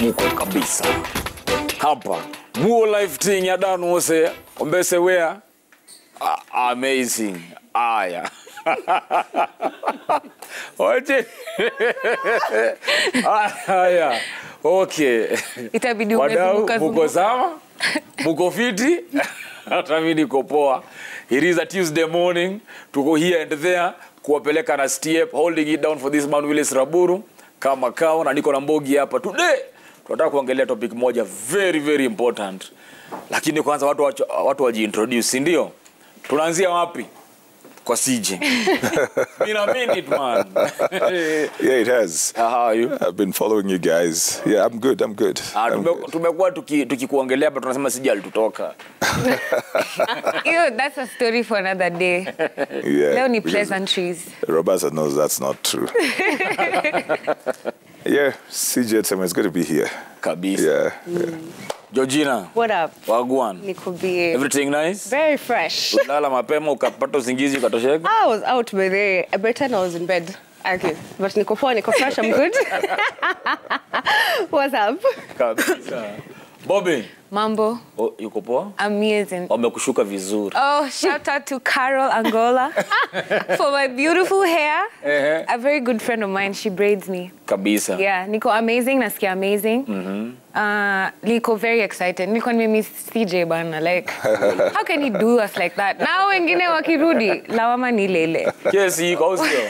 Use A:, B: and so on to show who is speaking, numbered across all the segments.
A: muko kabisa. Hapa, muo life thing ya danu ose, ombese wea, amazing, aya. Oje, aya, okay.
B: Itabidi
A: umefunguka muko sama, muko fiti, atabidi kopoa. It is a Tuesday morning, to go here and there, kuwapeleka na step, holding it down for this man Willis Raburu, kama kao, na niko na Mbogi hapa. Today, tunataka kuongelea topic moja very very important. Lakini kwanza watu wajiintroduce, ndio? Tunaanzia wapi? Kwa CJ. Been a minute, man.
C: Yeah, it has.
A: How are you?
C: I've been following you guys. Yeah, I'm good.
A: Tumekuwa tukikuongelea hapa tunasema CJ alitutoka.
B: That's a story for another day.
C: Yeah.
B: Leo ni pleasantries.
C: Roberta knows that's not true. Yeah, CJ, it's good to be here.
A: Kabisa.
C: Yeah.
D: Georgina.
B: What up?
D: Wagwan.
B: Nikubie.
D: Everything nice?
B: Very fresh.
D: Ulala mapema ukapata usingizi ukatosheka?
B: I was out by the by 10 I was in bed. Okay. But niko fresh, I'm good. What's up?
D: Kabisa. Bobby.
B: Mambo.
D: Oh, yuko poa?
B: Amazing.
D: Wamekushuka vizuri.
B: Oh, shout out to Carol Angola for my beautiful hair. A very good friend of mine, she braids me.
D: Kabisa.
B: Yeah, niko amazing, nasikia amazing. Niko very excited. Niko nimemiss CJ bana, like how can he do us like that? Now wengine wakirudi, lawama ni lele.
D: Yes, iko sio.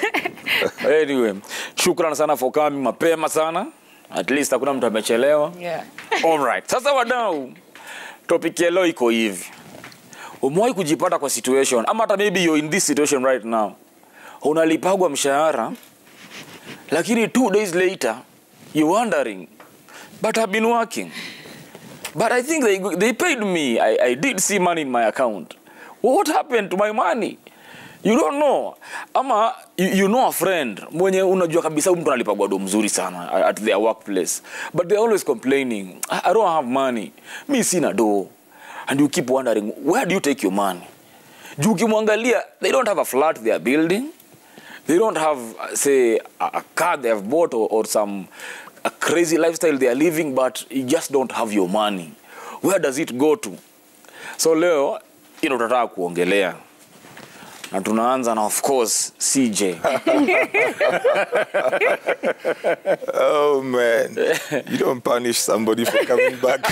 D: Anyway, shukrani sana for coming mapema sana. At least hakuna mtu amechelewa.
B: Yeah.
D: All right. Sasa wadau, topic ya leo iko hivi. Umewahi kujipata kwa situation ama hata maybe you're in this situation right now. Unalipagwa mshahara lakini 2 days later you're wondering, but I've been working. But I think they paid me. I did see money in my account. What happened to my money? You don't know. Ama you know a friend mwenye unajua kabisa mtu analipagwa do mzuri sana at their workplace, but they're always complaining, I don't have money, mi sina do. And you keep wondering, where do you take your money? Juu ukimwangalia, they don't have a flat they are building, they don't have say a car they have bought or some a crazy lifestyle they are living, but you just don't have your money. Where does it go to? So leo tunataka kuongelea. Na tunaanza na of course CJ.
C: Oh man, you don't punish somebody for coming back.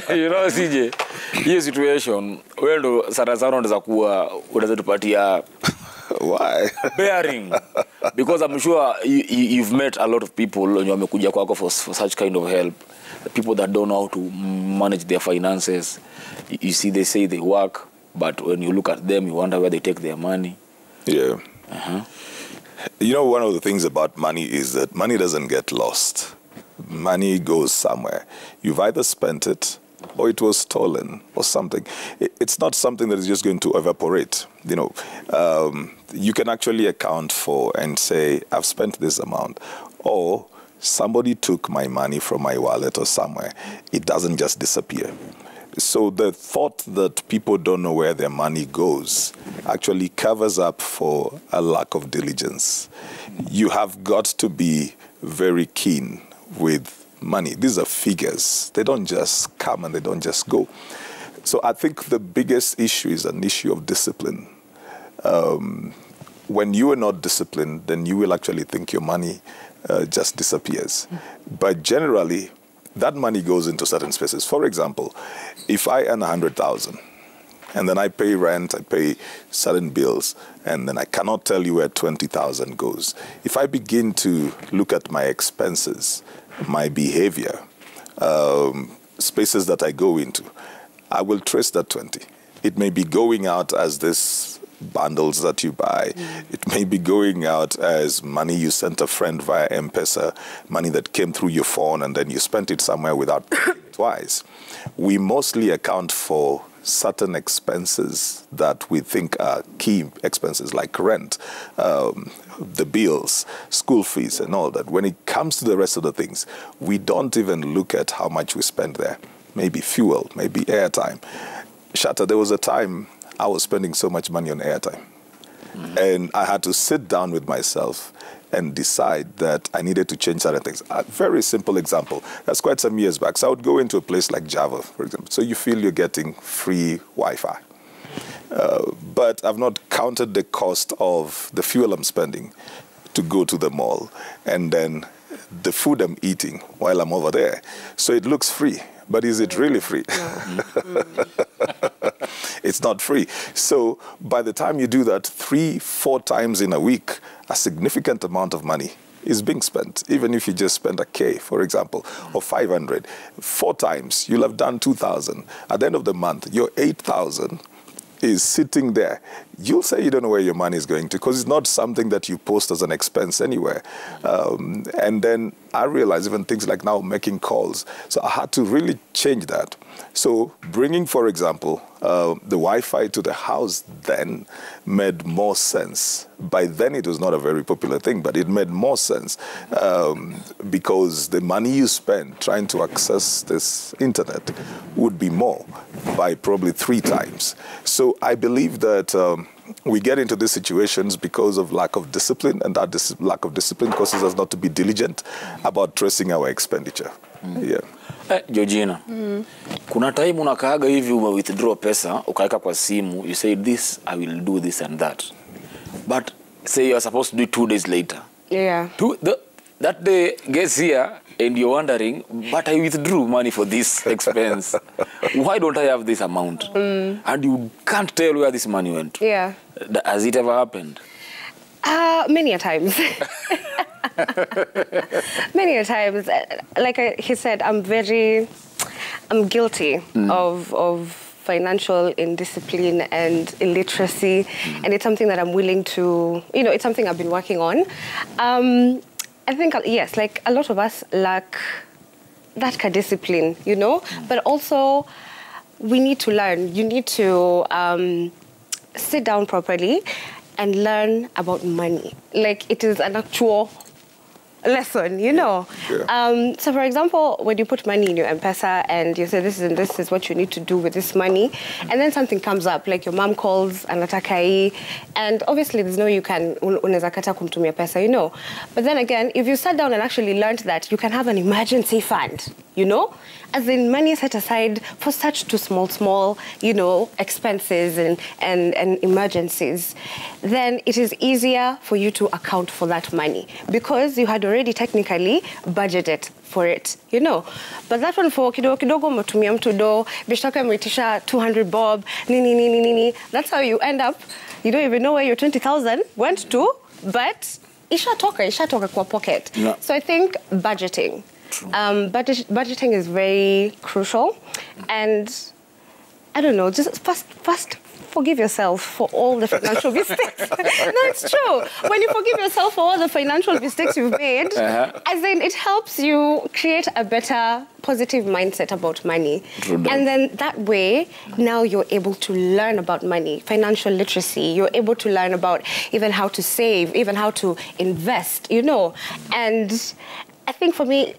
D: You know CJ, hii situation wewe ndo sana unaweza kuwa unaweza tupatia
C: why
D: bearing, because I'm sure you've met a lot of people when wamekuja kwako for such kind of help, the people that don't know how to manage their finances. You see, they say they work, but when you look at them, you wonder where they take their money.
C: Yeah. You know, one of the things about money is that money doesn't get lost. Money goes somewhere. You've either spent it or it was stolen or something. It's not something that is just going to evaporate. You know, you can actually account for and say, I've spent this amount, or somebody took my money from my wallet or somewhere. It doesn't just disappear. So the thought that people don't know where their money goes actually covers up for a lack of diligence. You have got to be very keen with money. These are figures. They don't just come and they don't just go. So I think the biggest issue is an issue of discipline. When you are not disciplined, then you will actually think your money just disappears. But generally, that money goes into certain spaces. For example, if I earn 100,000 and then I pay rent, I pay certain bills, and then I cannot tell you where 20,000 goes. If I begin to look at my expenses, my behavior, spaces that I go into, I will trace that 20. It may be going out as this bundles that you buy. It may be going out as money you sent a friend via M-Pesa, money that came through your phone and then you spent it somewhere without paying twice. We mostly account for certain expenses that we think are key expenses, like rent, the bills, school fees and all that. When it comes to the rest of the things, we don't even look at how much we spend there. Maybe fuel, maybe airtime. Shatta, there was a time I was spending so much money on airtime. And I had to sit down with myself and decide that I needed to change certain things. A very simple example. That's quite some years back. So I would go into a place like Java, for example. So you feel you're getting free Wi-Fi. But I've not counted the cost of the fuel I'm spending to go to the mall and then the food I'm eating while I'm over there. So it looks free, but is it really free? It's not free. So by the time you do that 3-4 times in a week, a significant amount of money is being spent. Even if you just spend a K, for example, or 500, 4 times, you'll have done 2,000. At the end of the month, your 8,000 is sitting there. You'll say you don't know where your money is going to because it's not something that you post as an expense anywhere. And then I realized even things like now making calls. So I had to really change that. So bringing, for example, the Wi-Fi to the house then made more sense. By then it was not a very popular thing, but it made more sense because the money you spend trying to access this internet would be more by probably 3 times. So I believe that we get into these situations because of lack of discipline, and that lack of discipline causes us not to be diligent about tracing our expenditure. Yeah.
D: Georgina, kuna time unakaaga hivi withdraw pesa, ukaeka kwa simu, you say this, I will do this and that. But say you're supposed to do it 2 days later.
B: Yeah.
D: That day gets here and you're wondering, but I withdrew money for this expense. Why don't I have this amount? And you can't tell where this money went.
B: Yeah.
D: Has it ever happened?
B: Many a times. Many a times. Like he said, I'm guilty of financial indiscipline and illiteracy, and it's something that I'm willing to, it's something I've been working on. I think, yes, like a lot of us lack that kind of discipline, but also we need to learn. You need to sit down properly and learn about money. Like it is an actual lesson, Yeah. So for example, when you put money in your M-Pesa and you say this is what you need to do with this money, and then something comes up, like your mom calls anataka hii, and obviously there's no you can unaweza kata kumtumia pesa, But then again, if you sat down and actually learned that you can have an emergency fund, as in money set aside for such small, expenses and emergencies, then it is easier for you to account for that money because you had already technically budgeted for it, But that one for kidogo matumia mtu do, bishtaka mwitisha 200 bob, nini. That's how you end up, you don't even know where your 20,000 went to, but ishatoka kwa pocket.
D: Yeah.
B: So I think budgeting. Budgeting is very crucial, and I don't know, just first forgive yourself for all the financial mistakes. No, it's true. When you forgive yourself for all the financial mistakes you've made, as in it helps you create a better positive mindset about money. And then that way, now you're able to learn about money, financial literacy. You're able to learn about even how to save, even how to invest, And I think for me,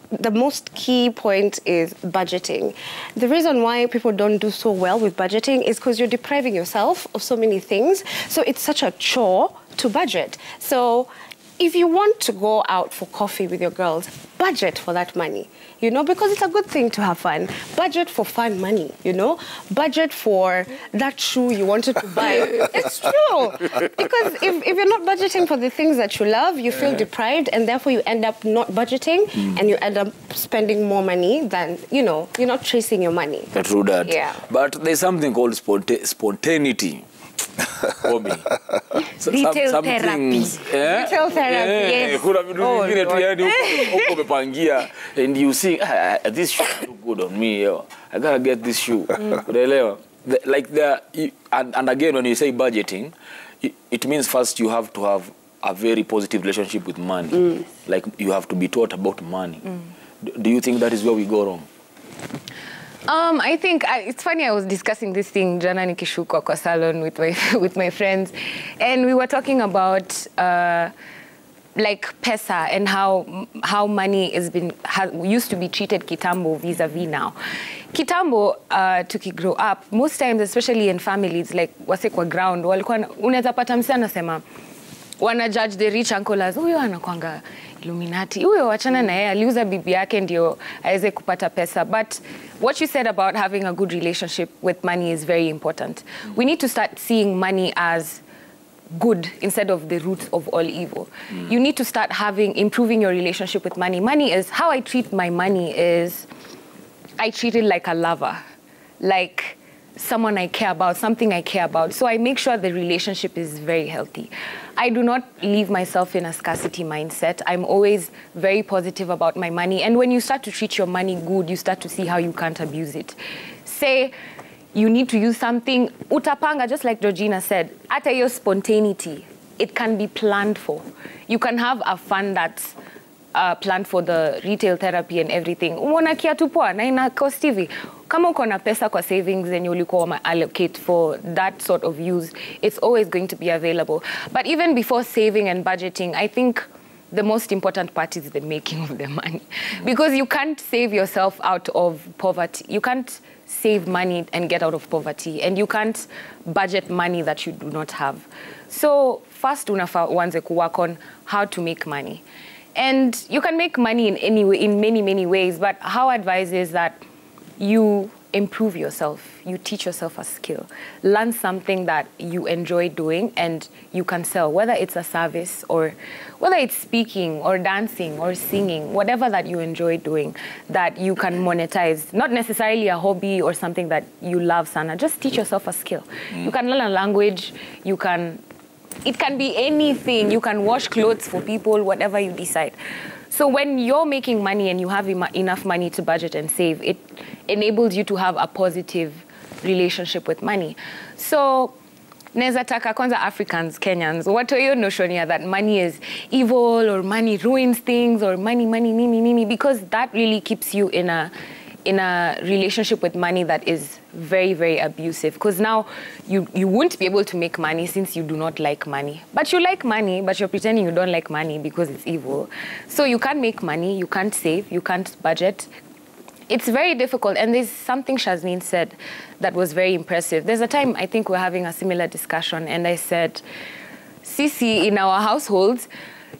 B: the most key point is budgeting. The reason why people don't do so well with budgeting is because you're depriving yourself of so many things. So it's such a chore to budget. So if you want to go out for coffee with your girls, budget for that money, because it's a good thing to have fun. Budget for fun money, Budget for that shoe you wanted to buy. It's true. Because if you're not budgeting for the things that you love, you feel deprived, and therefore you end up not budgeting, and you end up spending more money than, you're not tracing your money.
D: True that.
B: Yeah.
D: But there's something called spontaneity. Hobby.
B: Retail therapy. Retail therapy, yes.
D: Kuna vitu vingine tu yani uko umepangia and you see this shoe look good on me, I gotta get this shoe. Unaelewa? And again, when you say budgeting, it means first you have to have a very positive relationship with money. Like you have to be taught about money. Do you think that is where we go wrong?
B: I think it's funny. I was discussing this thing jana nikishuka kwa salon with my friends, and we were talking about like pesa and how money used to be treated kitambo vis-a-vis now. Kitambo, tuki grow up, most times, especially in families, like wase kwa ground, walikuwa unaweza pata msee anasema wana judge the rich uncle as huyo anakuanga Illuminati, huyo wachana na yeye aliuza bibi yake ndio aweze kupata pesa. But what you said about having a good relationship with money is very important. We need to start seeing money as good instead of the root of all evil. You need to start improving your relationship with money. Money is, how I treat my money is, I treat it like a lover, like someone I care about, something I care about. So I make sure the relationship is very healthy. I do not leave myself in a scarcity mindset. I'm always very positive about my money. And when you start to treat your money good, you start to see how you can't abuse it. Say, you need to use something, utapanga, just like Georgina said, ata your spontaneity, it can be planned for. You can have a fund that's planned for the retail therapy and everything. Umeona kiatu poa na ina cost hivi. Kama uko na pesa kwa savings and ulikuwa allocate for that sort of use, it's always going to be available. But even before saving and budgeting, I think the most important part is the making of the money. Because you can't save yourself out of poverty. You can't save money and get out of poverty. And you can't budget money that you do not have. So first, unafaa uanze ku work on how to make money. And you can make money in many, many ways. But how I advise is that you improve yourself. You teach yourself a skill. Learn something that you enjoy doing and you can sell, whether it's a service or whether it's speaking or dancing or singing, whatever that you enjoy doing that you can monetize. Not necessarily a hobby or something that you love, Sana. Just teach yourself a skill. You can learn a language. It can be anything. You can wash clothes for people, whatever you decide. So when you're making money and you have enough money to budget and save, it enables you to have a positive relationship with money. So neza taka kwanza Africans, Kenyans, what are your notion here that money is evil or money ruins things or money, nini, because that really keeps you in a relationship with money that is very, very abusive. Because now you won't be able to make money since you do not like money. But you like money, but you're pretending you don't like money because it's evil. So you can't make money, you can't save, you can't budget. It's very difficult. And there's something Shazmin said that was very impressive. There's a time I think we're having a similar discussion and I said, Sisi, in our households,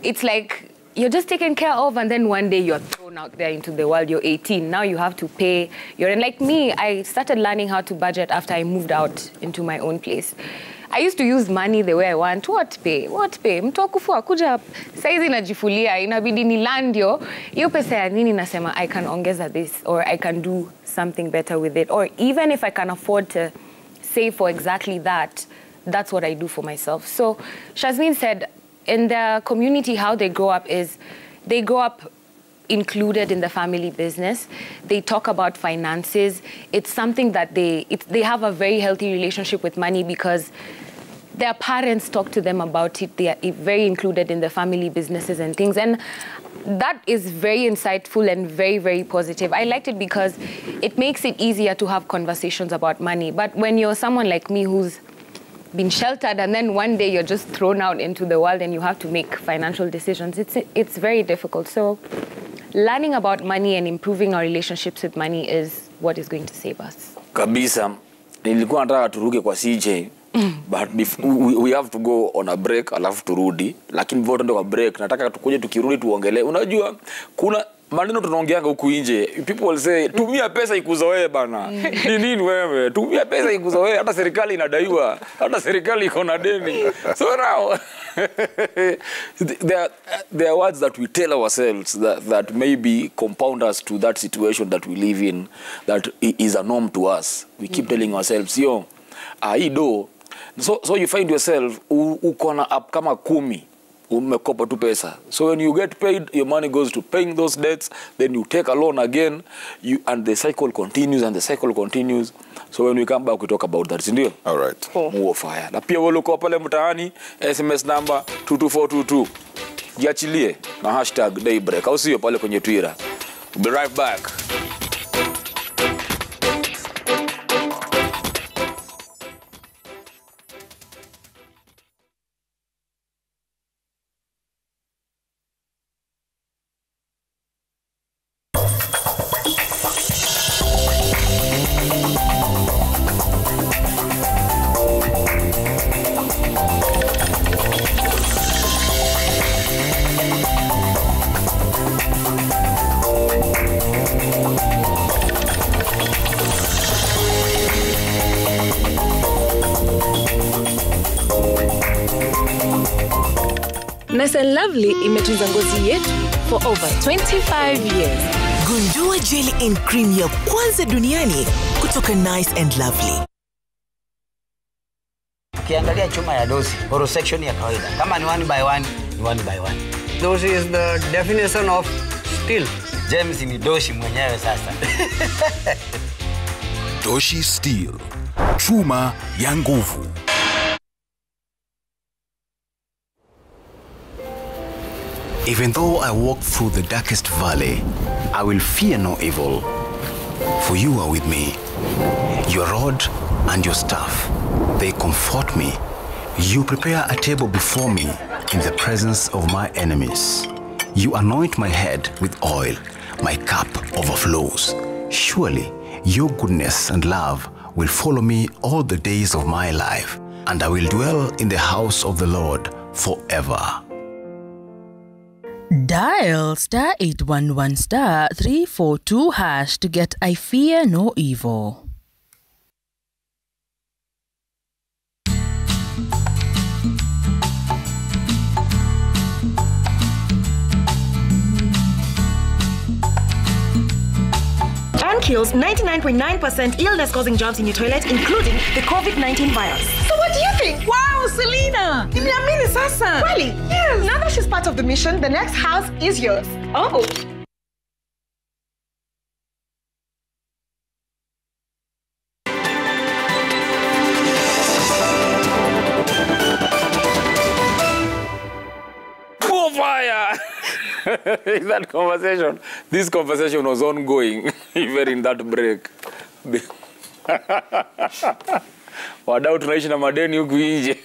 B: it's like you're just taken care of and then one day you're thrown out there into the world. You're 18. Now you have to pay. And like me, I started learning how to budget after I moved out into my own place. I used to use money the way I want. What pay? Mtu akufua kuja saizi najifulia inabidi ni landio. Hiyo pesa ya nini nasema I can ongeza this or I can do something better with it. Or even if I can afford to save for exactly that, that's what I do for myself. So Shazmin said, in the community, how they grow up is they grow up included in the family business. They talk about finances. It's something that they have a very healthy relationship with money because their parents talk to them about it. They are very included in the family businesses and things. And that is very insightful and very, very positive. I liked it because it makes it easier to have conversations about money. But when you're someone like me who's been sheltered and then one day you're just thrown out into the world and you have to make financial decisions, it's very difficult. So learning about money and improving our relationships with money is what is going to save us.
D: Kabisa. Nilikuwa nataka turuke kwa CJ. But we have to go on a break alafu turudi. Lakini before tuende kwa break nataka tukuje tukirudi tuongelee. Unajua kuna maneno tunaongeanga huku nje. People will say tumia pesa ikuzoee bana. Ni nini wewe? Tumia pesa ikuzoee, hata serikali inadaiwa, hata serikali iko na deni. So now there are words that we tell ourselves that maybe compound us to that situation that we live in, that is a norm to us. We keep telling ourselves, yo, do. So you find yourself uko na up kama 10 umekopa tu pesa. So when you get paid, your money goes to paying those debts, then you take a loan again, and the cycle continues and the cycle continues. So when we come back, we talk about that. Sindio?
C: All right.
D: More fire. Na pia wale uko pale mtaani, SMS number 22422. Jiachilie na #daybreak. Au sio pale kwenye Twitter. We'll be right back.
E: Nice and Lovely imetunza ngozi yetu for over 25 years.
F: Gundua jelly and cream ya kwanza duniani kutoka Nice and Lovely.
G: Ukiangalia chuma ya dosi, oral section ya kawaida. Kama ni 1 by 1, ni 1 by 1. Dosi is the definition of steel. James ni doshi mwenyewe sasa.
H: Doshi Steel. Chuma ya nguvu.
I: Even though I walk through the darkest valley, I will fear no evil. For you are with me. Your rod and your staff, they comfort me. You prepare a table before me in the presence of my enemies. You anoint my head with oil. My cup overflows. Surely your goodness and love will follow me all the days of my life, and I will dwell in the house of the Lord forever.
J: Dial *811*342# to get I Fear No Evil.
K: Kills 99.9% illness-causing germs in your toilet, including the COVID-19 virus. So what do you think?
L: Wow, Selena! Nimeamini sasa.
K: Really? Yes. Now that she's part of the mission, the next house is yours. Oh.
D: Oh, fire! That conversation, this conversation was ongoing even in that break. Wadau tunaishi na madeni huku nje.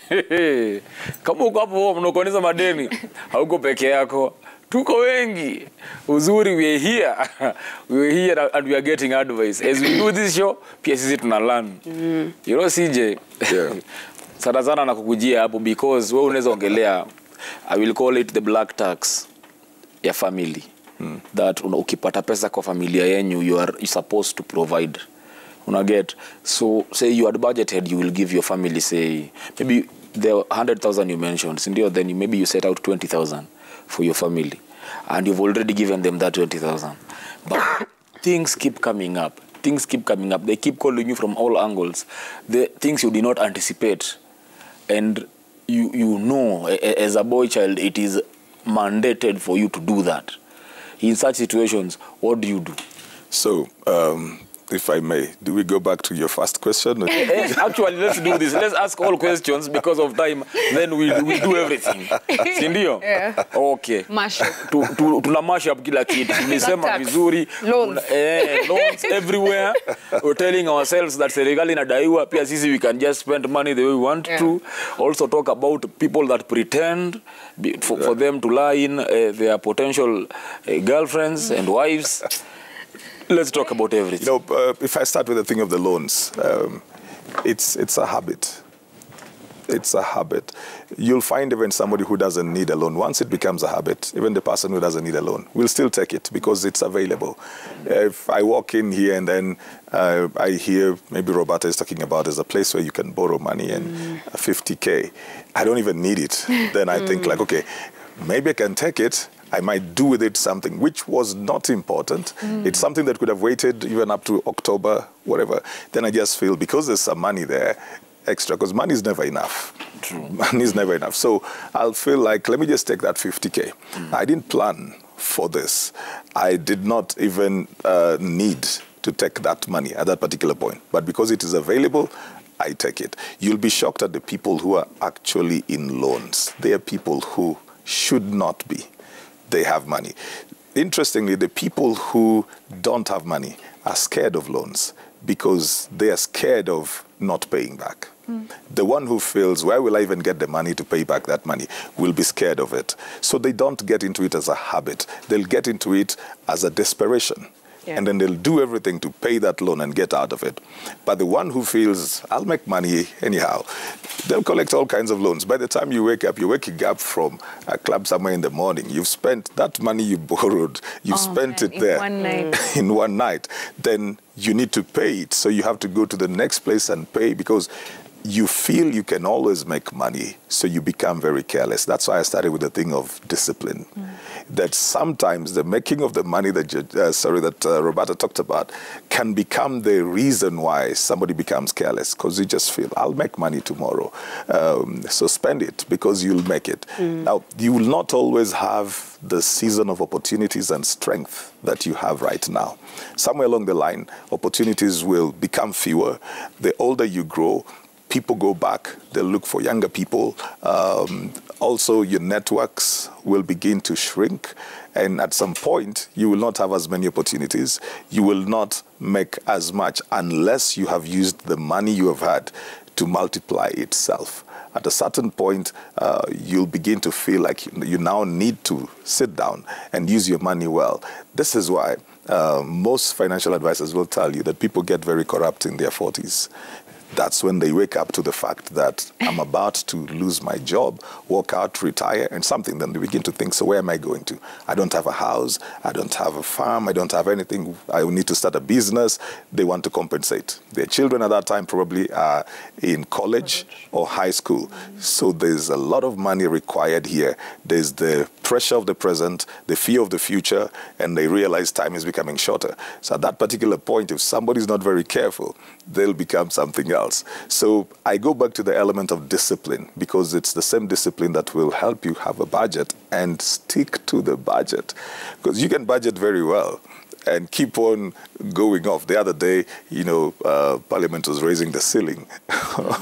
D: Kama uko hapo mnakuoneza madeni, hauko peke yako. Tuko wengi. Uzuri we are here. We are here and we are getting advice. As we do this show, pia sisi tuna learn. You know CJ. Yeah. Sana nakukujia hapo because wewe unaweza ongelea, I will call it the black tax ya family. That ukipata pesa kwa familia yenyu, you're supposed to provide. Get so say you had budgeted, you will give your family, say maybe the 100,000 you mentioned, then maybe you set out 20,000 for your family, and you've already given them that 20,000. But things keep coming up. Things keep coming up. They keep calling you from all angles. The things you did not anticipate, and you know, as a boy child, it is mandated for you to do that. In such situations, what do you do?
C: So, if I may, do we go back to your first question?
D: Actually, let's do this. Let's ask all questions because of time. Then we do everything. Sindio?
B: Yeah.
D: Okay.
B: Mash up.
D: Tuna mash up kila kitu. Tulisema vizuri.
B: Loans.
D: Loans everywhere. We're telling ourselves that serikali inadaiwa, pia sisi we can just spend money the way we want to. Also talk about people that pretend for them to lie in their potential girlfriends and wives. Let's talk about everything.
C: You know, if I start with the thing of the loans, it's a habit. It's a habit. You'll find even somebody who doesn't need a loan, once it becomes a habit, even the person who doesn't need a loan will still take it because it's available. If I walk in here and then I hear maybe Roberta is talking about there's a place where you can borrow money and 50K, I don't even need it. Then I think like, okay, maybe I can take it. I might do with it something which was not important. It's something that could have waited even up to October, whatever. Then I just feel because there's some money there, extra, because money is never enough. True. Money is never enough. So I'll feel like, let me just take that 50K. I didn't plan for this. I did not even need to take that money at that particular point. But because it is available, I take it. You'll be shocked at the people who are actually in loans. They are people who should not be. They have money. Interestingly, the people who don't have money are scared of loans because they are scared of not paying back. The one who feels, where will I even get the money to pay back that money, will be scared of it. So they don't get into it as a habit. They'll get into it as a desperation. Yeah. And then they'll do everything to pay that loan and get out of it. But the one who feels, I'll make money anyhow, they'll collect all kinds of loans. By the time you wake up, you're waking up from a club somewhere in the morning. You've spent that money you borrowed, you spent it there.
B: In one night.
C: In one night. Then you need to pay it. So you have to go to the next place and pay because you feel you can always make money, so you become very careless. That's why I started with the thing of discipline. That sometimes the making of the money that Roberta talked about can become the reason why somebody becomes careless, because you just feel, I'll make money tomorrow. So spend it because you'll make it. Now, you will not always have the season of opportunities and strength that you have right now. Somewhere along the line, opportunities will become fewer. The older you grow, people go back, they'll look for younger people. Also, your networks will begin to shrink. And at some point, you will not have as many opportunities. You will not make as much unless you have used the money you have had to multiply itself. At a certain point, you'll begin to feel like you now need to sit down and use your money well. This is why most financial advisors will tell you that people get very corrupt in their 40s. That's when they wake up to the fact that I'm about to lose my job, walk out, retire, and something. Then they begin to think, so where am I going to? I don't have a house. I don't have a farm. I don't have anything. I will need to start a business. They want to compensate. Their children at that time probably are in college or high school. So there's a lot of money required here. There's the pressure of the present, the fear of the future, and they realize time is becoming shorter. So at that particular point, if somebody's not very careful, they'll become something else. So I go back to the element of discipline, because it's the same discipline that will help you have a budget and stick to the budget. Because you can budget very well and keep on going off. The other day, Parliament was raising the ceiling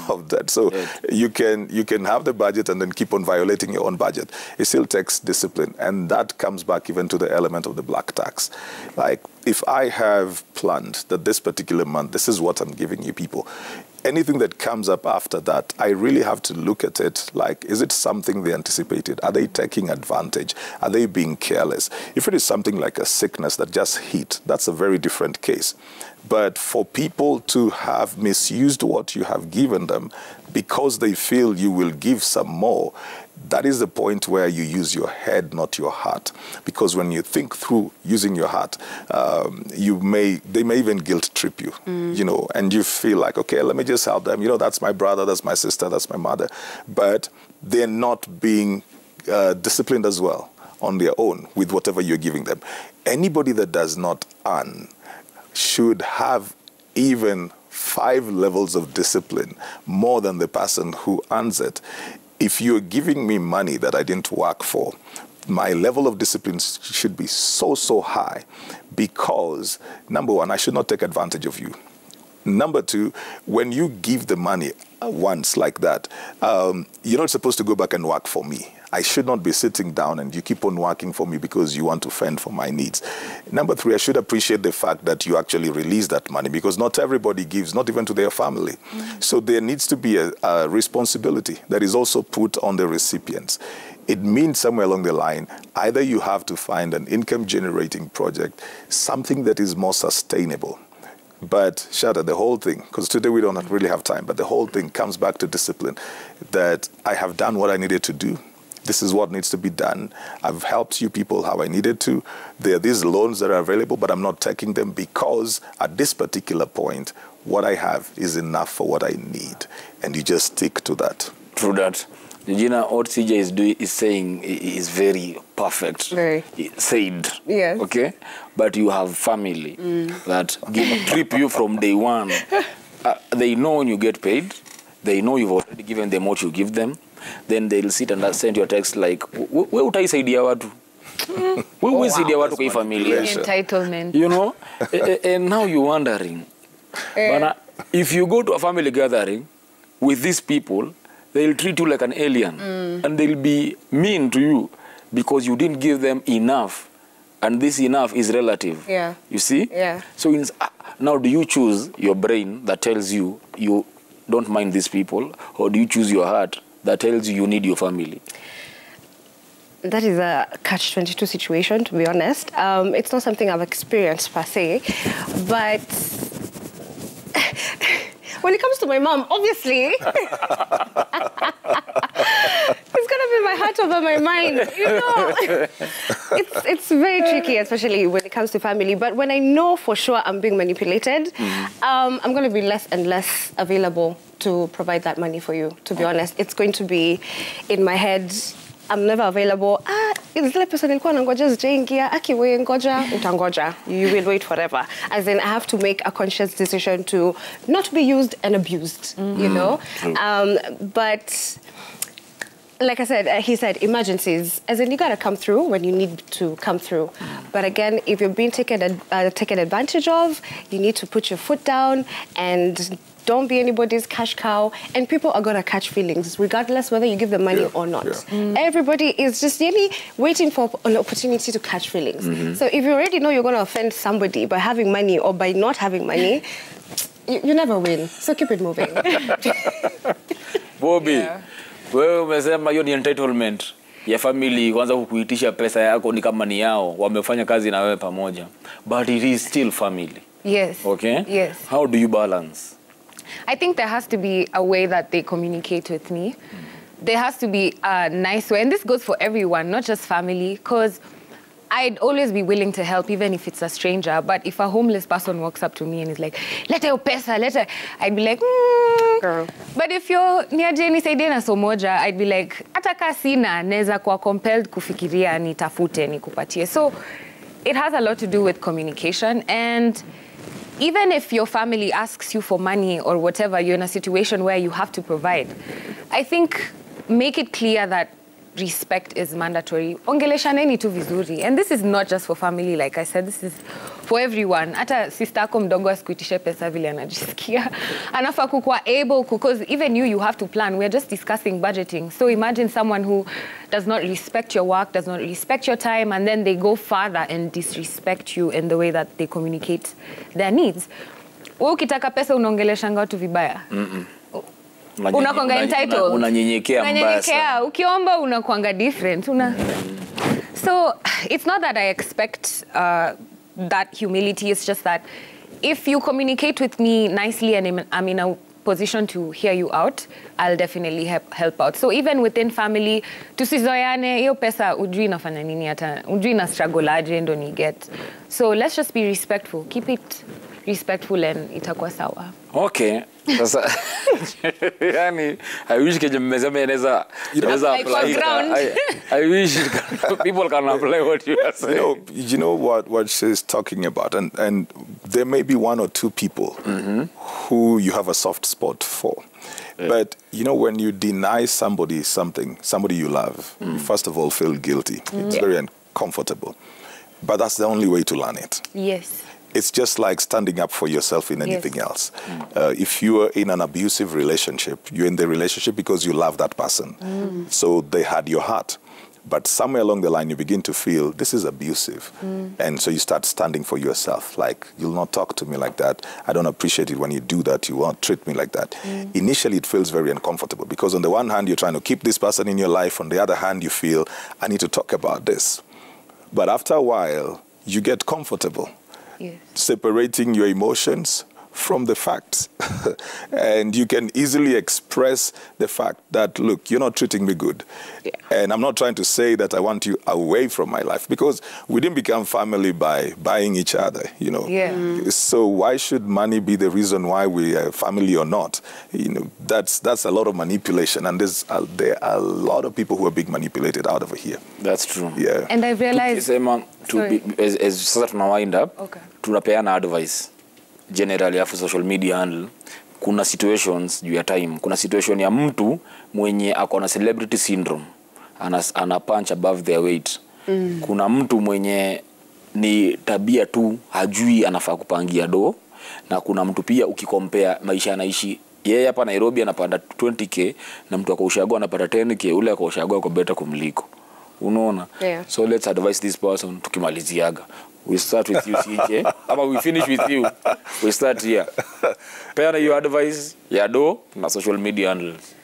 C: of that. So you can have the budget and then keep on violating your own budget. It still takes discipline. And that comes back even to the element of the black tax. Like, if I have planned that this particular month, this is what I'm giving you people, anything that comes up after that, I really have to look at it like, is it something they anticipated? Are they taking advantage? Are they being careless? If it is something like a sickness that just hit, that's a very different case. But for people to have misused what you have given them because they feel you will give some more, that is the point where you use your head, not your heart. Because when you think through using your heart, they may even guilt trip you, and you feel like, okay, let me just help them. That's my brother, that's my sister, that's my mother. But they're not being disciplined as well on their own with whatever you're giving them. Anybody that does not earn should have even 5 levels of discipline more than the person who earns it. If you're giving me money that I didn't work for, my level of discipline should be so high, because, number one, I should not take advantage of you. Number two, when you give the money once like that, you're not supposed to go back and work for me. I should not be sitting down and you keep on working for me because you want to fend for my needs. Number three, I should appreciate the fact that you actually release that money, because not everybody gives, not even to their family. So there needs to be a responsibility that is also put on the recipients. It means somewhere along the line, either you have to find an income-generating project, something that is more sustainable. But Shada, the whole thing, because today we don't really have time, but the whole thing comes back to discipline, that I have done what I needed to do. This is what needs to be done. I've helped you people how I needed to. There are these loans that are available, but I'm not taking them because at this particular point, what I have is enough for what I need. And you just stick to that.
D: True that. Regina, what CJ is saying is very perfect.
B: Very.
D: Said.
B: Yes.
D: Okay? But you have family that trip you from day one. They know when you get paid. They know you've already given them what you give them. Then they'll sit and send you a text like, "Where utaisaidia watu? Where utaisaidia watu kwa familia?"
B: Entitlement.
D: And now you're wondering, but if you go to a family gathering with these people, they'll treat you like an alien, and they'll be mean to you because you didn't give them enough, and this enough is relative.
B: Yeah.
D: You see?
B: Yeah.
D: So now, do you choose your brain that tells you you don't mind these people, or do you choose your heart that tells you you need your family?
B: That is a catch-22 situation, to be honest. It's not something I've experienced per se, but when it comes to my mom, obviously, it's going to be my lot over my mind. You know, it's very tricky, especially when it comes to family. But when I know for sure I'm being manipulated, I'm going to be less and less available to provide that money for you. To be honest, it's going to be in my head. I'm never available. Zile pesa nilikuwa nangoja zijaingia. Wewe ngoja, utangoja. You will wait forever. As in, I have to make a conscious decision to not be used and abused, you know? But like I said, he said emergencies. As in, you gotta come through when you need to come through. But again, if you're being taken advantage of, you need to put your foot down and don't be anybody's cash cow, and people are gonna catch feelings regardless whether you give them money or not. Everybody is just really waiting for an opportunity to catch feelings. So if you already know you're gonna offend somebody by having money or by not having money, you never win. So keep it moving.
D: Bobby, wewe umesema hiyo ni entitlement ya family kwanza kukuitisha pesa yako ni kama ni yao, wamefanya kazi na wewe pamoja. But it is still family.
M: Yes.
D: Okay?
M: Yes.
D: How do you balance?
M: I think there has to be a way that they communicate with me. There has to be a nice way. And this goes for everyone, not just family. Because I'd always be willing to help, even if it's a stranger. But if a homeless person walks up to me and is like, "Leta yo pesa, leta," I'd be like, girl. But if you're near Jenny Saidena Somoja, I'd be like, ataka sina, neza kwa compelled kufikiria nitafute nikupatie. So it has a lot to do with communication. And even if your family asks you for money or whatever, you're in a situation where you have to provide, I think make it clear that respect is mandatory. Ongeleshaneni tu vizuri. And this is not just for family, like I said, this is for everyone. Ata sister yako mdogo asikuitishe pesa vile anajisikia. Anafaa kukuwa able, because even you have to plan. We're just discussing budgeting. So imagine someone who does not respect your work, does not respect your time, and then they go further and disrespect you in the way that they communicate their needs. Wewe ukitaka pesa unaongeleshanga watu vibaya. Unakuanga entitled.
D: Unanyenyekea mbaya.
M: Unanyenyekea. Ukiomba unakuanga different. So it's not that I expect that humility. It's just that if you communicate with me nicely and I'm in a position to hear you out, I'll definitely help out. So even within family, tusizoeane, hiyo pesa ujui nafanya nini hata, ujui na struggle aje ndo ni get. So let's just be respectful. Keep it respectful and itakuwa sawa.
D: Okay. Sasa yani I wish keje mmesema inaweza apply. I wish people can apply what you are saying.
C: You know what she's talking about, and there may be one or two people who you have a soft spot for. But you know, when you deny somebody something, somebody you love, you first of all feel guilty. It's very uncomfortable. But that's the only way to learn it.
M: Yes.
C: It's just like standing up for yourself in anything else. If you are in an abusive relationship, you're in the relationship because you love that person. So they had your heart. But somewhere along the line, you begin to feel this is abusive. And so you start standing for yourself. Like, you'll not talk to me like that. I don't appreciate it when you do that. You won't treat me like that. Initially, it feels very uncomfortable because on the one hand, you're trying to keep this person in your life. On the other hand, you feel, I need to talk about this. But after a while, you get comfortable. Separating your emotions from the facts. And you can easily express the fact that, look, you're not treating me good. And I'm not trying to say that I want you away from my life, because we didn't become family by buying each other, you know. So why should money be the reason why we are family or not? You know, that's a lot of manipulation, and there are a lot of people who are being manipulated out of here.
D: That's true.
C: Yeah.
M: And I realized
D: as sasa tuna wind up, tunapeana advice generally after social media handle. Kuna situations juu ya time. Kuna situation ya mtu mwenye akona celebrity syndrome, ana punch above their weight. Kuna mtu mwenye ni tabia tu hajui anafaa kupangia do, na kuna mtu pia ukikompare maisha anaishi yeye hapa Nairobi anapata 20k na mtu ako Ushago anapata 10k, ule ako Ushago ako better kumliko. Unaona? So let's advise this person tukimaliziaga. We start with you, CJ. Ama we finish with you. We start here. Peana your advice ya do na social media handles.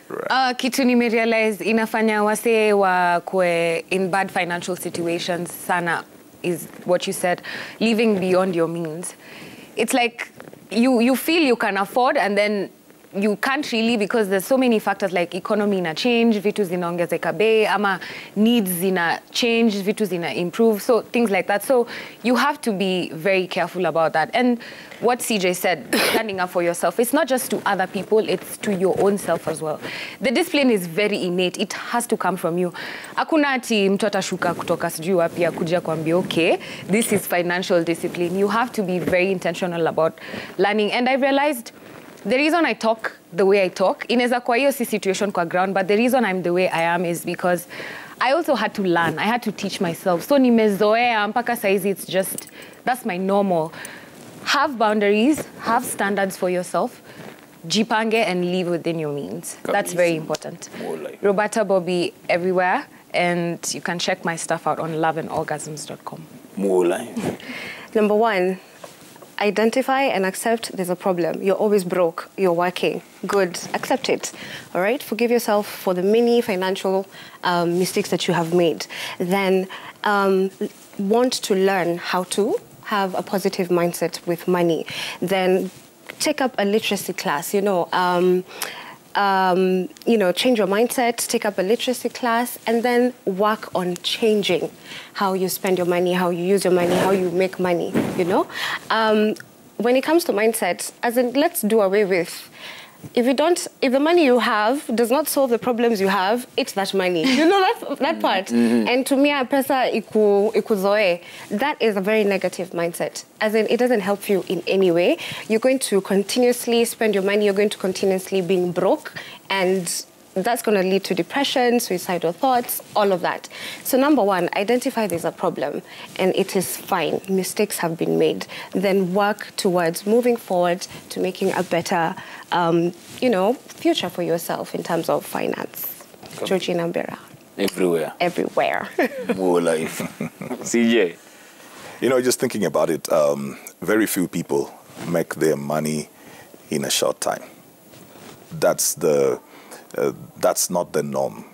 M: Kitu nimerealize inafanya wase wa kwe in bad financial situations sana is what you said, living beyond your means. It's like you feel you can afford, and then you can't really, because there's so many factors like economy ina change, vitu zinaongezeka bei, ama needs zina change, vitu zina improve, so things like that. So you have to be very careful about that. And what CJ said, standing up for yourself, it's not just to other people, it's to your own self as well. The discipline is very innate. It has to come from you. Hakuna ati mtu atashuka kutoka sijui wapi akuja kuambia, okay, this is financial discipline. You have to be very intentional about learning. And I realized the reason I talk the way I talk, inaweza kwa hiyo si situation kwa ground, but the reason I'm the way I am is because I also had to learn. I had to teach myself. So nimezoea mpaka saizi, it's just, that's my normal. Have boundaries, have standards for yourself, jipange and live within your means. That's very important. Roberta Bobby everywhere, and you can check my stuff out on loveandorgasms.com.
D: More life.
B: Number 1, identify and accept there's a problem. You're always broke. You're working. Good. Accept it. All right? Forgive yourself for the many financial mistakes that you have made. Then want to learn how to have a positive mindset with money. Then take up a literacy class, change your mindset, take up a literacy class, and then work on changing how you spend your money, how you use your money, how you make money, When it comes to mindset, as in, let's do away with, if the money you have does not solve the problems you have, it's that money. That part. And to me, pesa ikuzoe, that is a very negative mindset. As in, it doesn't help you in any way. You're going to continuously spend your money, you're going to continuously being broke, and that's going to lead to depression, suicidal thoughts, all of that. So number 1, identify there's a problem, and it is fine. Mistakes have been made. Then work towards moving forward to making a better, future for yourself in terms of finance. Georgina Mbera.
D: Everywhere.
B: Everywhere.
D: More life. CJ.
C: Just thinking about it, very few people make their money in a short time. That's not the norm.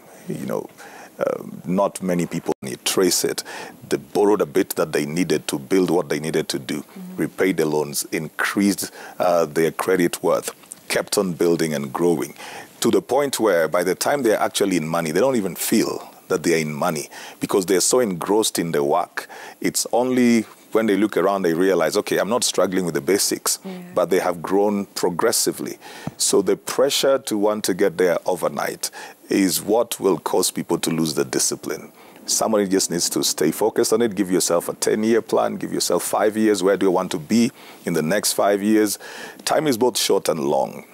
C: Not many people trace it. They borrowed a bit that they needed to build what they needed to do, repaid the loans, increased their credit worth, kept on building and growing, to the point where by the time they're actually in money, they don't even feel that they're in money because they're so engrossed in the work. It's only when they look around, they realize, okay, I'm not struggling with the basics, but they have grown progressively. So the pressure to want to get there overnight is what will cause people to lose the discipline. Somebody just needs to stay focused on it, give yourself a 10-year plan, give yourself 5 years. Where do you want to be in the next 5 years? Time is both short and long,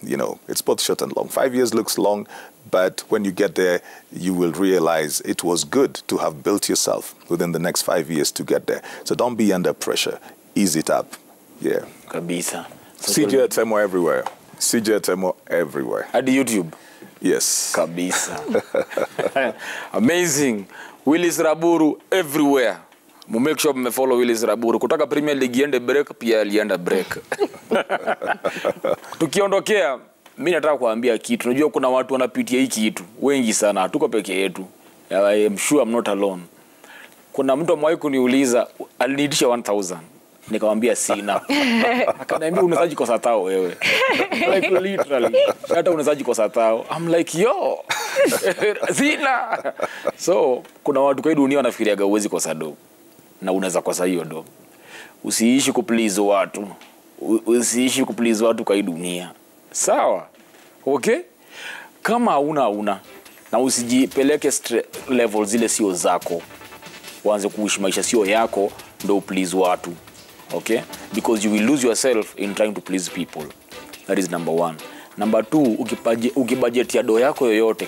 C: it's both short and long. 5 years looks long, but when you get there, you will realize it was good to have built yourself within the next 5 years to get there. So don't be under pressure. Ease it up. Yeah.
D: Kabisa.
C: CJ Temo everywhere. CJ Temo everywhere.
D: At YouTube?
C: Yes.
D: Kabisa. Amazing. Willis Raburu everywhere. Make sure you follow Willis Raburu. Kutaka Premier League iende break, pia alienda break. Tukiondokea, mimi nataka kuambia kitu. Unajua kuna watu wanapitia hiki kitu. Wengi sana, hatuko peke yetu. I am sure I'm not alone. Kuna mtu mmoja kuniuliza, aliniitisha 1000. Nikamwambia sina. Akaniambia unazaji kosa tao wewe. Like literally. Hata unazaji kosa tao. I'm like yo. Sina. So kuna watu kwa dunia wanafikiriaga uwezi kosa do. Na unaweza kosa hiyo do. Usiishi kuplease watu. Usiishi kuplease watu kwa dunia. Sawa? Okay? Kama hauna na usijipeleke level zile sio zako. Uanze kuishi maisha sio yako ndio please watu. Okay? Because you will lose yourself in trying to please people. That is number 1. Number 2, ukibudget ya do yako yoyote,